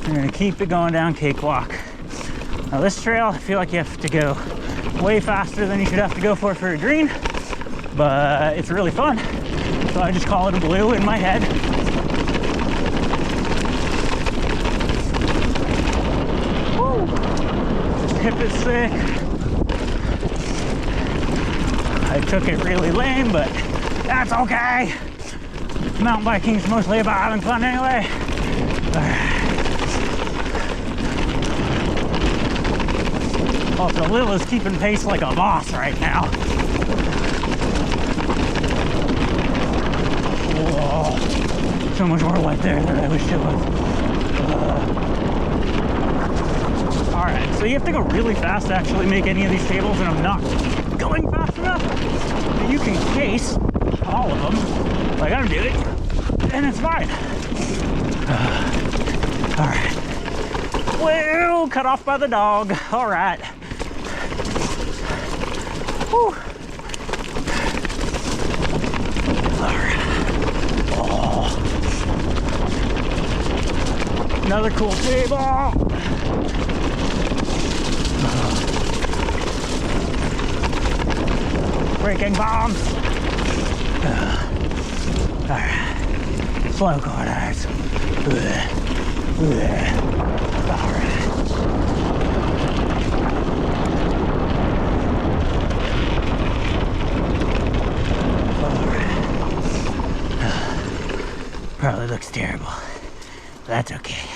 You're gonna keep it going down Cakewalk. Now this trail, I feel like you have to go way faster than you should have to go for a green, but it's really fun. So I just call it a blue in my head. Woo! This hip is sick. I took it really lame, but that's okay. Mountain biking's mostly about having fun anyway. Also, Lil is keeping pace like a boss right now. Whoa. So much more light there than I wish it was. Alright, so you have to go really fast to actually make any of these tables, and I'm not going fast enough. But you can case all of them, like I'm doing, and it's fine. Alright. Whoa, cut off by the dog. Alright. Whew. Alright. Oh. Another cool table. Breaking bombs. Alright. Slow corners. Alright. Probably looks terrible. That's okay.